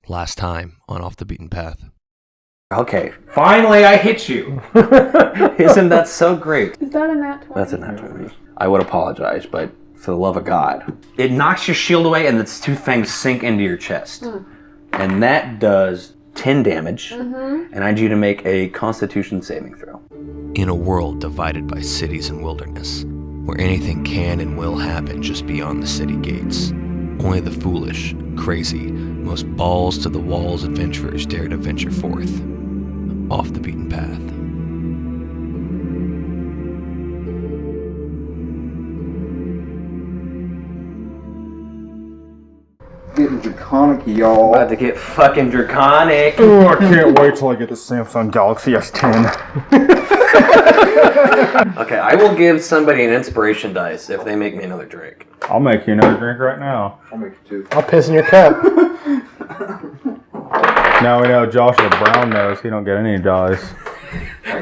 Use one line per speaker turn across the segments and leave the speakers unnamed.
Last time on Off the Beaten Path.
Okay, finally I hit you. Isn't that so great?
Is that a nat 20?
That's a nat 20. I would apologize, but for the love of God. It knocks your shield away and its two fangs sink into your chest. And that does 10 damage. And I need you to make a Constitution saving throw.
In a world divided by cities and wilderness, where anything can and will happen just beyond the city gates, only the foolish, crazy, most balls-to-the-walls adventurers dare to venture forth. Off the beaten path.
Getting draconic, y'all.
About to get fucking draconic.
Oh, I can't wait till I get the Samsung Galaxy S10.
Okay, I will give somebody an inspiration dice if they make me another drink.
I'll make you another drink right now.
I'll make you two.
I'll piss in your cup.
Now we know Josh is a brown nose. He don't get any dice.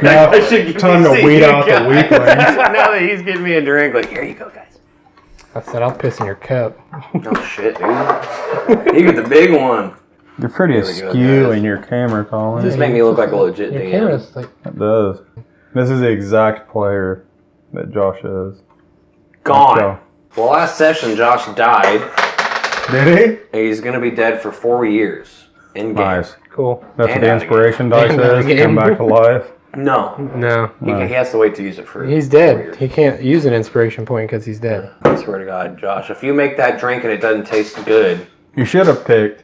Now,
time to weed out the weaklings.
Now that he's giving me a drink, like, here you go, guys.
I said I'll piss in your cup.
Oh, shit, dude. You get the big one.
You're pretty
There we go,
askew
guys.
in your camera, Colin.
Just make me look like a legit
Your
DM.
camera's like...
It does. This is the exact player that Josh is.
Gone. Well, last session, Josh died.
Did he?
He's going to be dead for 4 years. In game.
Nice.
Cool.
That's
And
what the
out of
inspiration dice
And out of
is.
game.
Come back to life.
No.
No.
He has to wait to use it for
He's
4
dead.
years.
He can't use an inspiration point because he's dead.
I swear to God, Josh, if you make that drink and it doesn't taste good,
You should have picked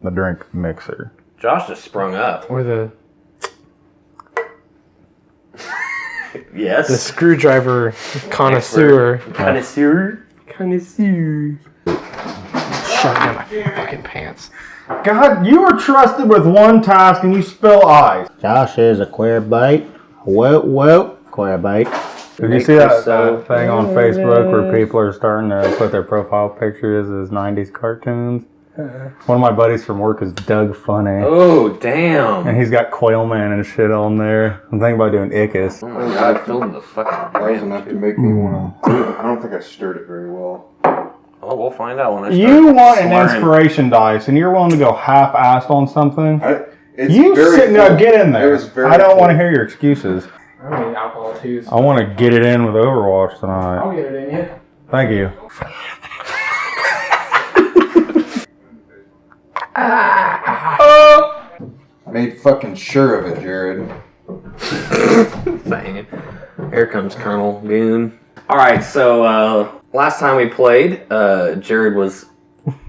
the drink mixer.
Josh just sprung up.
Or the
Yes.
screwdriver connoisseur.
Connoisseur.
Connoisseur. Shut down my fucking pants.
God, you were trusted with one task and you spill ice.
Josh is a queer bite. Whoop, queer bite.
Did you see that thing on Facebook where people are starting to put their profile pictures as 90s cartoons? One of my buddies from work is Doug Funny.
Oh, damn.
And he's got Quailman and shit on there. I'm thinking about doing Ickis.
Oh my God, filled the fucking
That was enough to make me want to. I don't think I stirred it very well.
Oh, we'll find out when I start
You want an
slurring.
inspiration dice and you're willing to go half-assed on something?
It's
You
very
sit now,
full.
get in
It
there.
was very
I don't want to
full.
hear your excuses.
I need alcohol too.
I want to get it in with Overwatch tonight.
I'll get it in you.
Thank you.
Made fucking sure of it, Jared.
Bang it. Here comes Colonel Boone. Alright, so last time we played, Jared was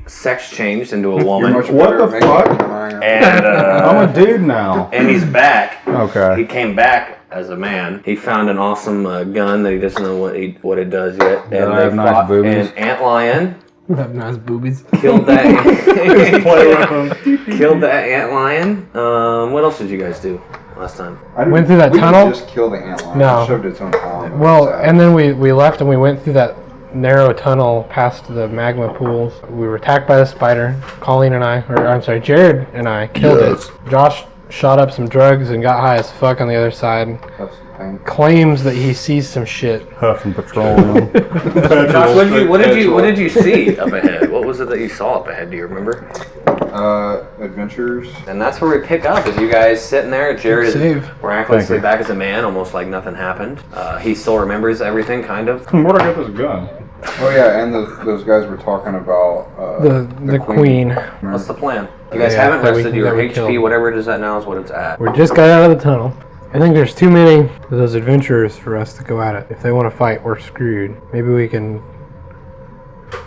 sex changed into a
You're
woman.
much
What
better
the
at making
fuck?
it than I am.
And
I'm a dude now.
and he's back. He
Okay.
came back as a man. He found an awesome gun that he doesn't know what it does yet. And
I have
they
nice
fought
boobies?
an antlion.
Have nice boobies.
Killed that.
Play with them.
Killed that antlion. What else did you guys do last time?
I didn't-
Went through that
we didn't
tunnel?
just kill the antlion.
No.
It shoved its own arm.
Well, and then we left and we went through that narrow tunnel past the magma pools. We were attacked by the spider. Colleen and I, or I'm sorry, Jared and I killed it. Josh shot up some drugs and got high as fuck on the other side.
That's the thing.
Claims that he sees some shit.
Huffing petroleum.
Josh, what did you see up ahead? What was it that you saw up ahead? Do you remember?
Adventures.
And that's where we pick up. Is you guys sitting there? Jared
Save.
is miraculously
Thank you.
back as a man, almost like nothing happened. He still remembers everything, kind of.
Where'd I get this gun?
Oh yeah, and those guys were talking about
The queen.
What's the plan? You guys
Yeah,
haven't
that we-
rested. Your
that we
HP,
killed.
whatever it is at now, is what it's at.
We just got out of the tunnel. I think there's too many of those adventurers for us to go at it. If they want to fight, we're screwed. Maybe we can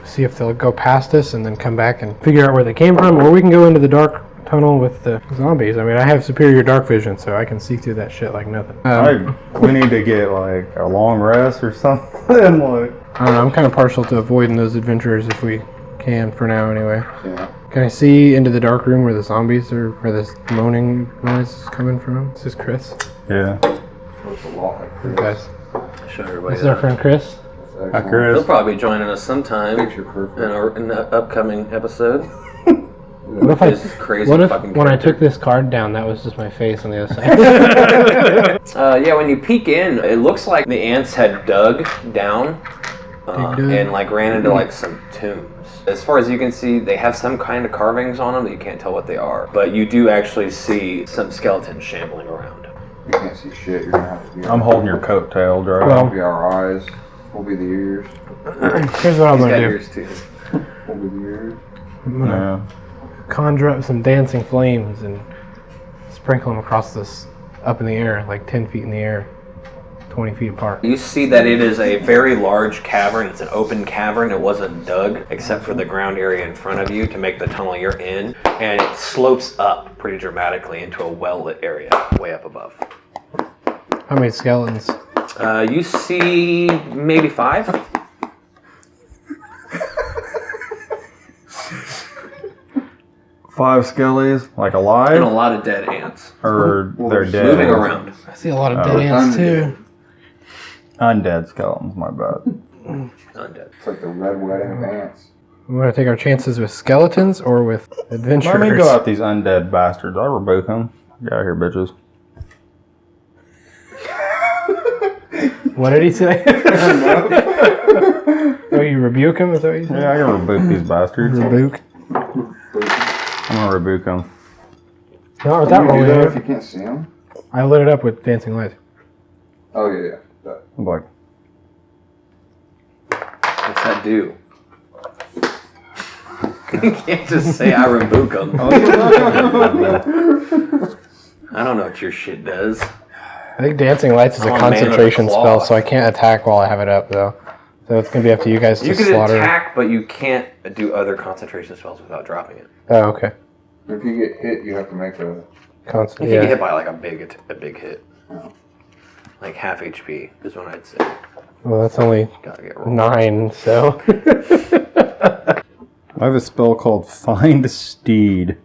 see if they'll go past us and then come back and figure out where they came from, or we can go into the dark tunnel with the zombies. I mean, I have superior dark vision, so I can see through that shit like nothing.
We need to get like a long rest or something. Like,
I don't know, I'm kind of partial to avoiding those adventurers if we can, for now anyway.
Yeah.
Can I see into the dark room where the zombies are, where this moaning noise is coming from? This is Chris.
yeah.
Looks a lot like
You
Chris.
guys.
Show everybody
This is our
that.
friend Chris.
That's
Hi,
excellent.
Chris.
He'll probably be joining us sometime
Picture perfect.
in the upcoming episode.
What if
His crazy
what if
fucking
when I
character.
took this card down, that was just my face on the other side?
Yeah, when you peek in, it looks like the ants had dug down
Dig dug.
and like ran into like some tombs.
As far as you can see, they have some kind of carvings on them that you can't tell what they are. But you do actually see some skeletons shambling around.
You can't see shit. You're gonna have to be.
I'm holding your coattail, Joe.
That'll be our eyes. We'll be the ears.
Here's what I'm
He's got
gonna do.
ears too.
We'll be the ears.
I'm gonna conjure up some dancing flames and sprinkle them across this, up in the air, like 10 feet in the air, 20 feet apart.
You see that it is a very large cavern. It's an open cavern. It wasn't dug except for the ground area in front of you to make the tunnel you're in. And it slopes up pretty dramatically into a well-lit area way up above.
How many skeletons?
You see maybe 5.
5 skellies, like alive?
And a lot of dead ants.
Or they're dead?
Moving around.
I see a lot of dead ants too.
Undead skeletons, my bad.
Undead.
It's like the red wedding of ants.
We want to take our chances with skeletons or with adventurers?
Let me go out these undead bastards. I'll rebuke them. Get out of here, bitches.
What did he say? Oh, you rebuke him? Is that what you said?
Yeah, I can rebuke these bastards.
Rebuke.
I'm gonna rebuke them.
No, with
Can
that
you do that if
roll,
you can't see them?
I lit it up with dancing lights.
Oh yeah. That.
I'm like,
What's that do? You can't just say I rebuke them. I don't know what your shit does.
I think dancing lights is a
I'm a man of the
concentration spell,
cloth.
so I can't attack while I have it up, though. So it's gonna be up to you guys to
You can
slaughter.
attack, but you can't do other concentration spells without dropping it.
Oh, okay.
If you get hit, you have to make a.
Constant.
If you
Yeah.
get hit by like a big hit, like half HP is what I'd say.
Well, that's only
Gotta get rolled.
9, so.
I have a spell called Find Steed.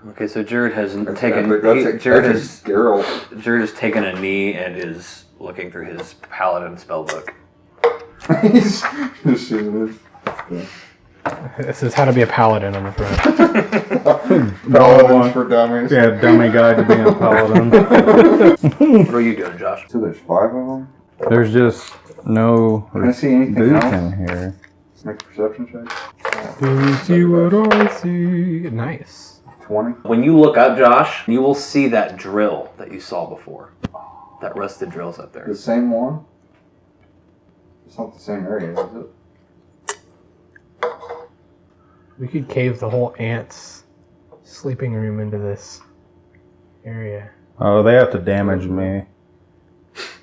Okay, so Jared has
Jared
Jared has taken a knee and is looking through his paladin spellbook.
He's just seeing this.
This is how to be a paladin on the front.
Paladins for dummies.
Yeah, dummy guide to being a paladin.
What are you doing, Josh?
So there's 5 of them.
There's just no
Can I see anything
boots
else?
in here.
Make a perception check.
Do you see what I see? Nice.
20.
When you look up, Josh, you will see that drill that you saw before. That rusted drill's up there.
The same one? It's not the same area, is it?
We could cave the whole ants' sleeping room into this area.
Oh, they have to damage me.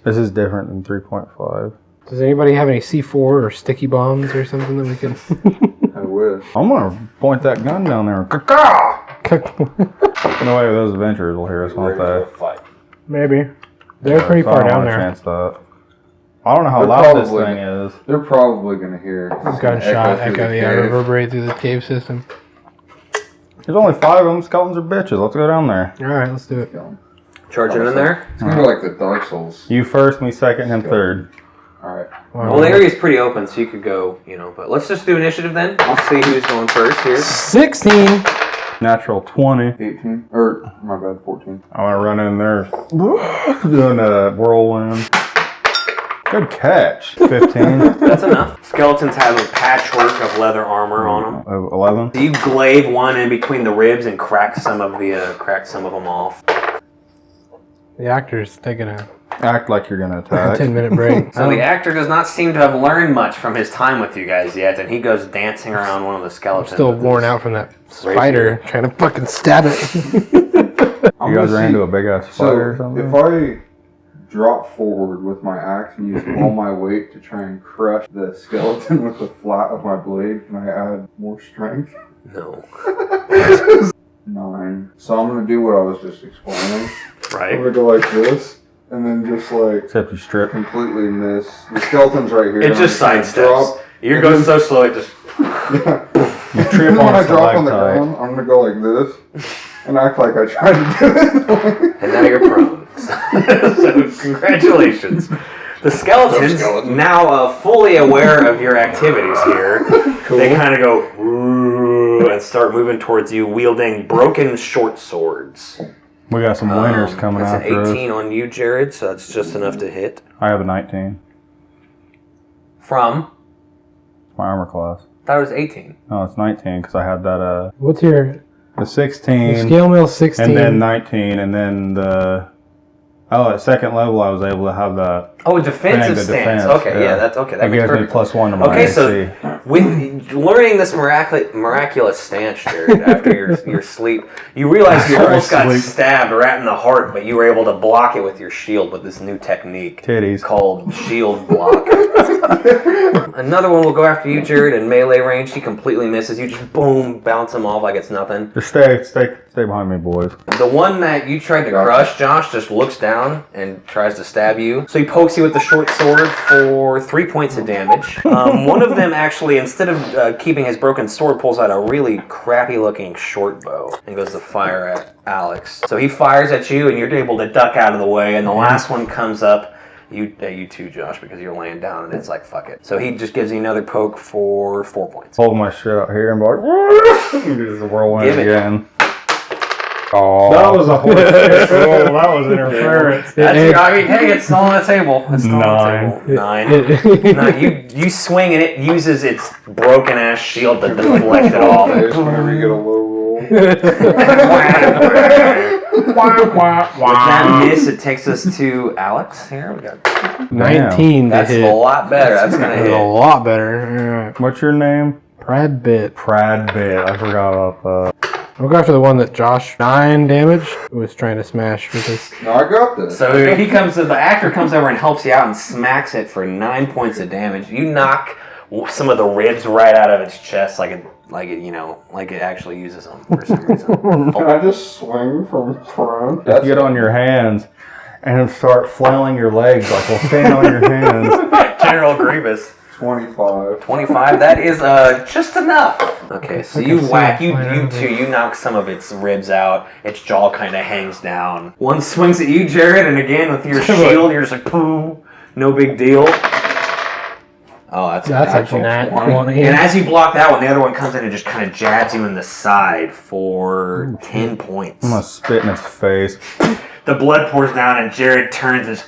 This is different than 3.5.
Does anybody have any C4 or sticky bombs or something that we can...
I wish.
I'm gonna point that gun down there. No way those adventurers will hear us, won't they?
Fight.
Maybe. They're pretty
So I
far
don't
down
want to
there.
chance that. I don't know how
They're
loud this
probably-
thing is.
They're probably going to hear
Gunshot
through
echo,
the
yeah,
cave.
reverberate through the cave system.
There's only 5 of them. Skeletons are bitches. Let's go down there.
Alright, let's do it.
Charging in there?
It's going to be like the Dark Souls.
You first, me second, him third.
Alright.
Well, the area's pretty open, so you could go, but let's just do initiative then. We'll see who's going first here.
16!
Natural 20.
18. Or, my bad, 14.
I want to run in there doing a whirlwind. Good catch. 15.
That's enough. Skeletons have a patchwork of leather armor on them.
11.
So you glaive one in between the ribs and crack some of them off.
The actor's taking a
Act like you're gonna attack.
10-minute break.
So the actor does not seem to have learned much from his time with you guys yet, and he goes dancing around one of the skeletons.
Still
with
worn
his-
out from that spider trying to fucking stab it.
You guys ran into a big ass spider or
So,
something?
if I drop forward with my axe and use all my weight to try and crush the skeleton with the flat of my blade, can I add more strength?
No.
9. So I'm going to do what I was just explaining. I'm
Right?
going to go like this, and then just like
Except you strip.
completely miss. The skeleton's right here.
It
and
just
I'm just gonna
sidesteps. You're going so slow, it just...
Yeah.
You
And
trip
then when
on
I drop on the
stalactite.
ground, I'm going to go like this and act like I tried to do it.
And now you're prone. So congratulations. The skeletons, now fully aware of your activities here, they kind of go "Ooh," and start moving towards you, wielding broken short swords.
We got some winners coming
That's
after
an
us.
18 on you, Jared, so that's just enough to hit.
I have a 19.
From
My armor class.
thought it was 18.
No, it's 19 because I had that.
What's your
The 16.
scale mail 16?
And then 19, and then at second level I was able to have the
Defensive
the
stance.
defense,
Okay, yeah, that's okay. That
it
makes
gives me
perfect
+1 to my
Okay,
AC.
so with learning this miraculous stance, Jared, after your sleep, you realize you almost got stabbed right in the heart, but you were able to block it with your shield with this new technique
Titties.
called shield block. Another one will go after you, Jared, in melee range. He completely misses. You just boom, bounce him off like it's nothing.
Just stay behind me, boys.
The one that you tried to crush, Josh, just looks down and tries to stab you. So he pokes you with the short sword for 3 points of damage. One of them actually, instead of keeping his broken sword, pulls out a really crappy-looking short bow and goes to fire at Alex. So he fires at you, and you're able to duck out of the way. And the last one comes up. You too, Josh, because you're laying down, and it's like, fuck it. So he just gives you another poke for 4 points.
Hold my shit out here and be like, do the whirlwind
Give it.
again. Oh, that was a horse kick. Oh, that was interference.
Hey, it's still on the table. It's still on the table. 9. You swing, and it uses its broken ass shield to deflect it off.
Whenever you get a low roll.
With that miss, it takes us to Alex. Here we go.
19 to
That's
hit.
a lot better. That's gonna
That's a
hit.
lot better. Alright.
What's your name?
Pradbit.
Pradbit. I forgot about that.
I'll go after the one that Josh, 9 damage, was trying to smash with his...
No, I got this.
So the actor comes over and helps you out and smacks it for 9 points of damage. You knock some of the ribs right out of its chest, like it actually uses them for some reason.
Can I just swing from front?
Just get on your hands and start flailing your legs like we'll stand on your hands.
General Grievous.
25.
25. That is just enough. Okay, so you whack. You knock some of its ribs out. Its jaw kind of hangs down. One swings at you, Jared, and again with your shield, you're just like, boom, no big deal. Oh, that's
a nat 20.
And as you block that one, the other one comes in and just kind of jabs you in the side for 10 points.
I'm gonna spit in his face.
The blood pours down, and Jared turns and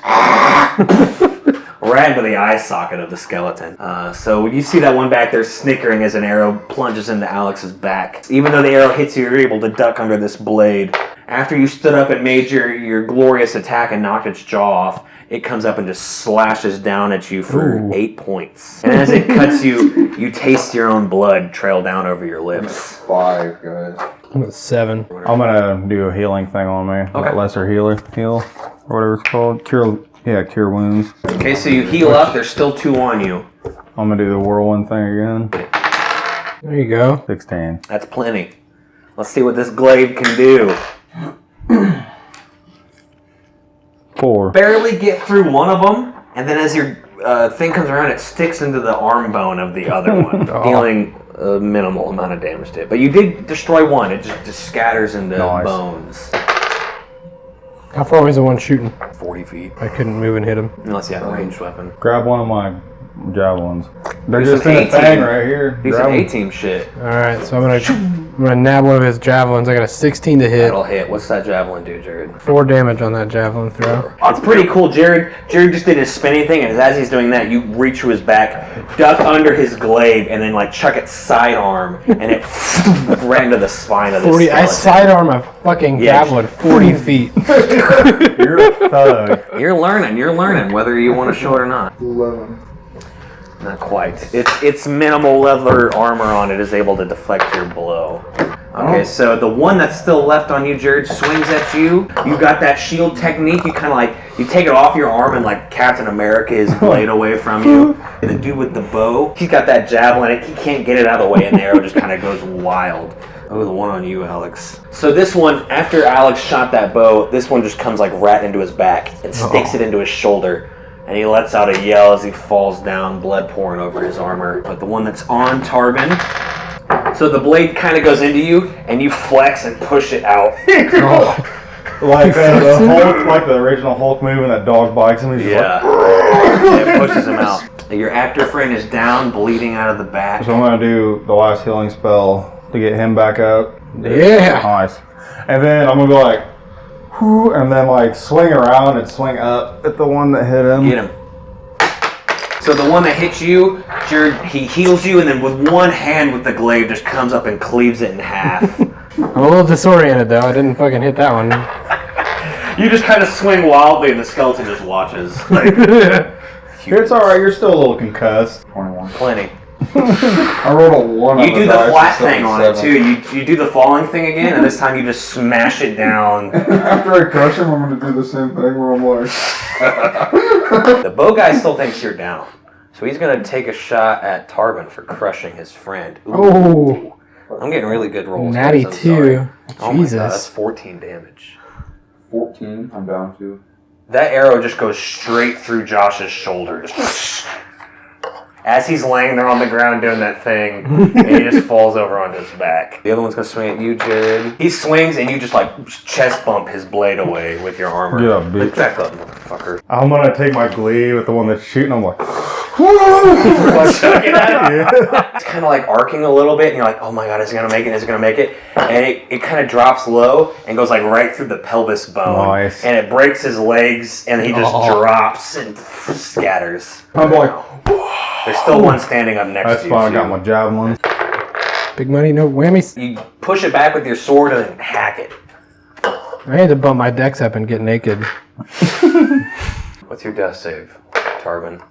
right into the eye socket of the skeleton. So you see that one back there snickering as an arrow plunges into Alex's back. Even though the arrow hits you, you're able to duck under this blade. After you stood up and made your glorious attack and knocked its jaw off, it comes up and just slashes down at you for 8 points. And as it cuts you, you taste your own blood trail down over your lips.
5, guys.
I'm at 7.
I'm gonna do a healing thing on me.
Okay.
Lesser heal, or whatever it's called. Cure wounds.
Okay, so you heal up. There's still 2 on you.
I'm gonna do the whirlwind thing again.
There you go.
16.
That's plenty. Let's see what this glaive can do.
4.
Barely get through one of them, and then as your thing comes around, it sticks into the arm bone of the other one, dealing a minimal amount of damage to it. But you did destroy one. It just scatters into bones.
How far away is the one shooting?
40 feet.
I couldn't move and hit him.
Unless you have a ranged weapon.
Grab one of my javelins. They're
Do
just
some
in a
A-team.
thing right here.
Do
Grab
some
'em.
A-team shit.
Alright, so I'm gonna nab one of his javelins. I got a 16 to hit.
That'll hit. What's that javelin do, Jared?
4 damage on that javelin throw.
It's pretty cool. Jared just did his spinning thing, and as he's doing that, you reach to his back, duck under his glaive, and then like chuck it sidearm, and it right into the spine of the
40. I
skeleton.
sidearm a fucking javelin 40 feet.
You're a thug.
You're learning whether you want to show it or not.
11.
Not quite. It's minimal leather armor on it is able to deflect your blow. Okay, so the one that's still left on you, Jared, swings at you. You got that shield technique. You kind of like, you take it off your arm and like Captain America his blade away from you. And the dude with the bow, he's got that javelin. He can't get it out of the way, and the arrow just kind of goes wild. Oh, the one on you, Alex. So this one, after Alex shot that bow, this one just comes like right into his back and sticks it into his shoulder. And he lets out a yell as he falls down, blood pouring over his armor. But the one that's on Tarvin, so the blade kind of goes into you, and you flex and push it out.
Like the Hulk, like the original Hulk move, and that dog bites him. He's just like,
It pushes him out. Your actor friend is down, bleeding out of the back.
so I'm gonna do the last healing spell to get him back up.
Yeah.
Nice. And then I'm gonna go like, whoo, and then like swing around and swing up at the one that hit him.
Get him. So the one that hits you, he heals you, and then with one hand with the glaive just comes up and cleaves it in half.
I'm a little disoriented though. I didn't fucking hit that one.
You just kind of swing wildly, and the skeleton just watches. Like,
It's alright, you're still a little concussed.
21.
plenty.
I rolled a 1 on
You do the
dice
flat
and
thing on it
77.
too. You do the falling thing again, and this time you just smash it down.
After I crush him, I'm going to do the same thing where I'm like...
The bow guy still thinks you're down, so he's gonna take a shot at Tarvin for crushing his friend. Ooh.
Oh,
I'm getting really good rolls.
natty
guys, I'm sorry.
2.
Oh my
Jesus.
god, that's 14 damage.
14, I'm down to.
That arrow just goes straight through Josh's shoulder. Just as he's laying there on the ground doing that thing, and he just falls over on his back. The other one's gonna swing at you, Jared. He swings, and you just like chest bump his blade away with your armor.
Yeah, bitch.
Back up, motherfucker.
I'm gonna take my glaive with the one that's shooting. I'm like,
Chuck it at him. It's kind of like arcing a little bit, and you're like, oh my god, is it gonna make it? Is it gonna make it? And it kind of drops low and goes like right through the pelvis bone.
Nice.
And it breaks his legs, and he just drops and scatters.
I'm like,
There's still one standing up next
that's
to you.
fine. I
too.
got my javelin.
Big money, no whammies.
You push it back with your sword and then hack it.
I had to bump my dex up and get naked.
What's your death save, Tarvin?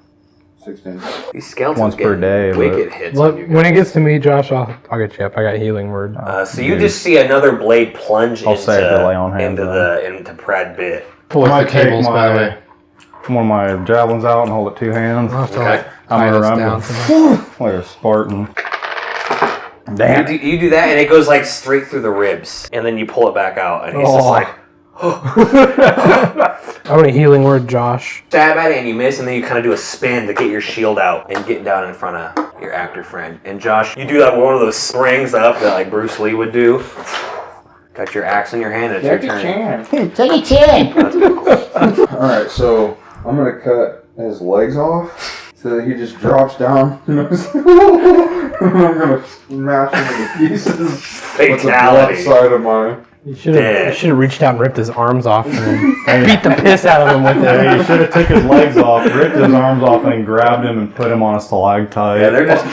16.
These skeletons
Once per
get
day, but-
wicked hits.
Look,
on you
when it
guys.
gets to me, Josh, I'll get you up. I got healing word.
So you just see another blade plunge
I'll save the lay on hands
into Prad bit.
Pull
I
up the cables, by the way.
one of my javelins out and hold it 2 hands.
I'll have to
Okay.
like
I'm
tie
gonna
this
run
down.
like a Spartan.
You
Damn.
do that, and it goes like straight through the ribs, and then you pull it back out, and he's just
Oh.
like,
I want a healing word, Josh.
stab at it, and you miss, and then you kind of do a spin to get your shield out and get down in front of your actor friend. And Josh, you do that one of those springs up that like Bruce Lee would do. Got your axe in your hand, and it's your turn.
Take a chance.
Alright, so I'm going to cut his legs off so that he just drops down. And I'm going to smash him into pieces with the left
Fatality.
side of my...
You should have reached out and ripped his arms off and then beat the piss out of him with
Yeah,
it.
you should have took his legs off, ripped his arms off, and grabbed him and put him on a stalactite.
Yeah, they're just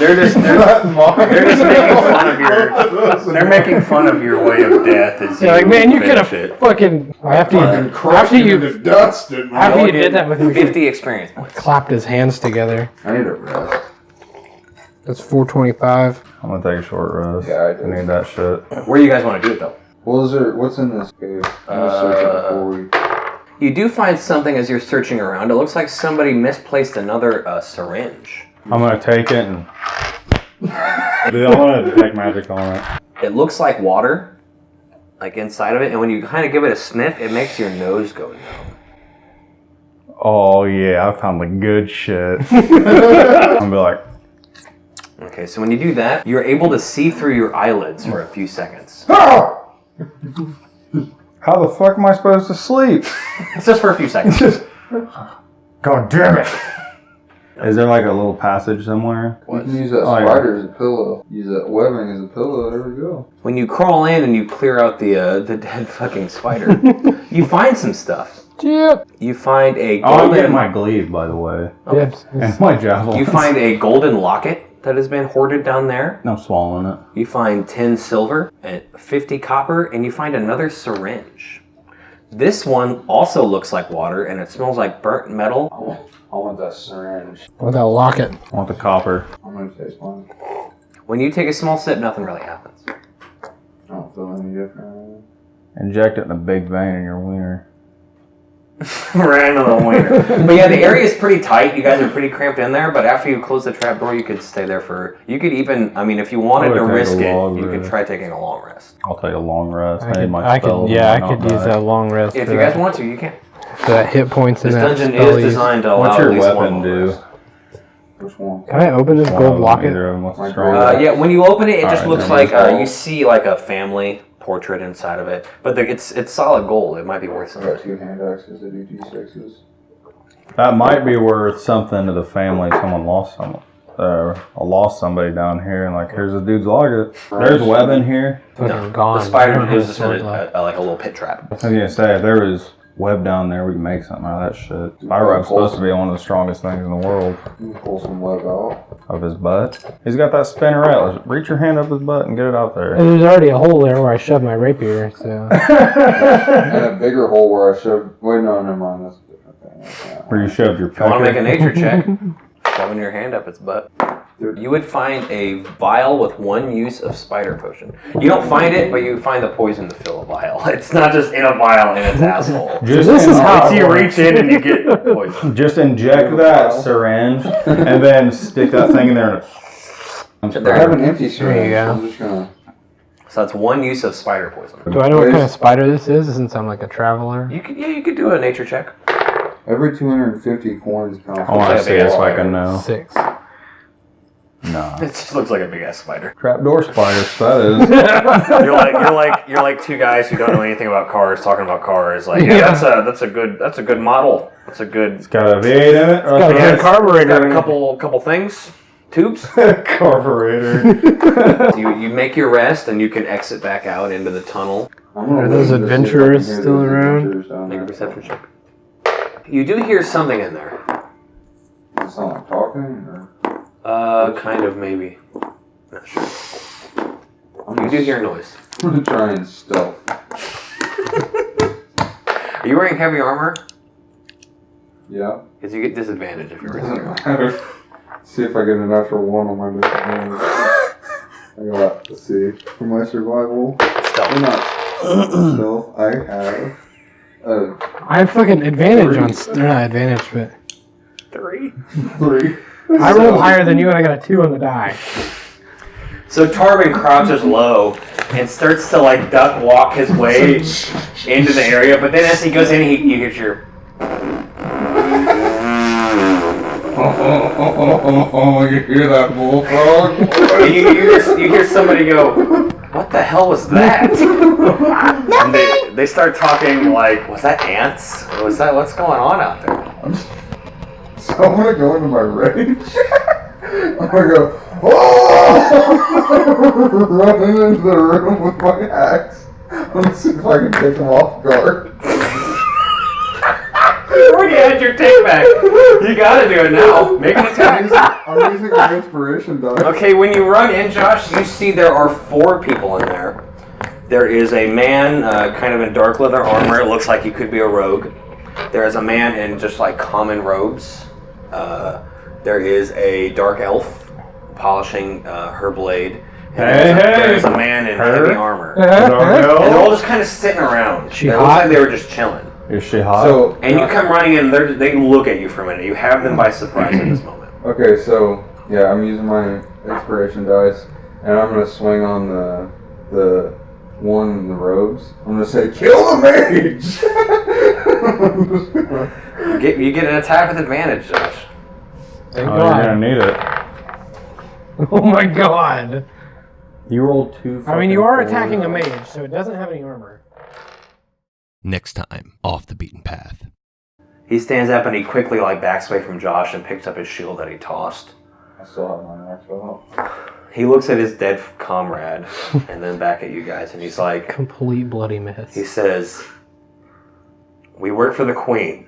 making fun of your way of death. As
Yeah, like, man, you could
finish
have
it.
fucking
After you to dust, didn't I?
after you did that with me,
50 experience points.
clapped his hands together.
I need a rest.
That's 425.
I'm gonna take a short rest.
Yeah, I do.
I need that shit.
Where do you guys want to do it though?
What's in this cave? I'm gonna search it before we...
You do find something as you're searching around. It looks like somebody misplaced another syringe.
I'm gonna take it and. Dude, I'm gonna detect magic on it.
It looks like water, like inside of it, and when you kind of give it a sniff, it makes your nose go numb.
Oh yeah, I found the good shit. I'm gonna be like,
Okay, so when you do that, you're able to see through your eyelids for a few seconds.
how the fuck am I supposed to sleep?
It's just for a few seconds.
God damn it! Is there like a little passage somewhere?
You can use that
Oh, yeah.
spider as a pillow. Use that webbing as a pillow. There we go.
When you crawl in and you clear out the dead fucking spider, you find some stuff.
Yep.
You find a
Oh, I'm
golden.
getting my glaive, by the way,
Yes.
and my javelin.
You find a golden locket that has been hoarded down there.
I'm swallowing it.
You find 10 silver and 50 copper, and you find another syringe. This one also looks like water, and it smells like burnt metal.
I want that syringe.
With that locket.
I want the copper.
I'm gonna taste one.
When you take a small sip, nothing really happens.
I don't feel any different.
Inject it in a big vein in your wiener.
Random winter. But yeah, the area is pretty tight. You guys are pretty cramped in there, but after you close the trap door, you could stay there for... You could even... I mean, if you wanted to
I would take a
risk it,
long
you could
rest.
try taking a long rest.
I'll take a long rest.
I could,
my
I could
spells
yeah, I
and
could
whatnot
use
back.
that long rest.
If
for
you
that,
guys want to, you can.
for that hit points in
This
that
dungeon
spell
is
use.
designed to allow
What's
at
your
least
weapon
one long
do?
rest.
Which one?
Can I open this
One of
gold
them,
locket?
either of them. What's the
My
strongest?
Yeah, when you open it, it just
Alright,
looks
then
like
it's
you see like a family portrait inside of it. But it's solid gold. It might be worth
I
something.
got 2 hand axes that do D6s.
That might be worth something to the family. Someone lost someone. I lost somebody down here, and like, here's this dude's locket. There's web in here.
Fucking
No,
gone.
the spider
I don't
was
have
just in
sword left.
like a little pit trap.
I was gonna say, if there was web down there. We can make something out of that shit. Spider web's supposed to be one of the strongest things in the world.
You can pull some web out.
Of his butt. He's got that spinnerette. Reach your hand up his butt and get it out there.
And there's already a hole there where I shoved my rapier, so.
And a bigger hole where I shoved. Wait, no, never mind. That's a different thing.
Where you shoved your
If you want to make a
pecker.
nature check, shoving your hand up its butt, you would find a vial with one use of spider potion. You don't find it, but you find the poison to fill a vial. It's not just in a vial in its asshole.
Just
This is how
You reach in and you get poison.
Just inject that syringe and then stick that thing in there.
I have an empty syringe.
There you go.
So I'm just gonna.
So that's one use of spider poison.
Do I know what kind of spider this is since I'm like a traveler?
You could do a nature check.
Every 250 coins counts.
I want to see it so I can know.
6.
No.
It just looks like a big ass spider.
Trapdoor spiders, that is.
You're like two guys who don't know anything about cars talking about cars. Like, yeah, that's a good model. That's a good.
It's got a V8 in it.
got a
Yeah,
good carburetor
Got
in
a
it.
couple things, tubes.
Carburetor.
You make your rest and you can exit back out into the tunnel.
Are those adventurers still around?
Make a perception check. You do hear something in there.
Does it sound like talking? Or?
Kind of maybe. Not sure. You do hear noise.
I'm gonna try and stealth.
Are you wearing heavy armor?
Yeah.
Because you get disadvantage if you're wearing heavy
Doesn't
armor.
matter. See if I get an natural 1 on my disadvantage. I got, let's see, for my survival. Or
Stealth.
not stealth, I have.
I have fucking advantage on. They're not advantage, but
3.
3.
I rolled higher than you and I got a 2 on the die.
So Tarbin crouches low and starts to like duck walk his way into the area, but then as he goes in, you hear your.
Oh, you hear that bullfrog?
And you hear somebody go, "What the hell was that?" And they start talking like, "Was that ants? Was that what's going on out there?"
So I'm gonna go into my rage. I'm gonna go, oh! Running into the room with my axe. Let's see if I can take him off guard.
You already had your take back. You gotta do it now. Make an attack.
I'm using an inspiration die.
Okay, when you run in, Josh, you see there are 4 people in there. There is a man kind of in dark leather armor. It looks like he could be a rogue. There is a man in just like common robes. There is a dark elf polishing her blade. And there's a man in heavy armor. And they're all just kind of sitting around.
She
It looks
hot?
like they were just chilling.
Is she hot?
So,
And you come running in, they look at you for a minute. You have them by surprise at this moment.
okay, so yeah, I'm using my inspiration dice, and I'm gonna swing on the one in the robes. I'm gonna say, kill the mage.
You get an attack with advantage, Josh.
Thank
Oh, you're gonna need it.
Oh my god.
You rolled 2.
I mean, you are attacking a mage, so it doesn't have any armor.
Next time, off the beaten path.
He stands up and he quickly like backs away from Josh and picks up his shield that he tossed.
I still have my axe out.
He looks at his dead comrade and then back at you guys and he's like,
Complete bloody mess.
he says, "We work for the Queen.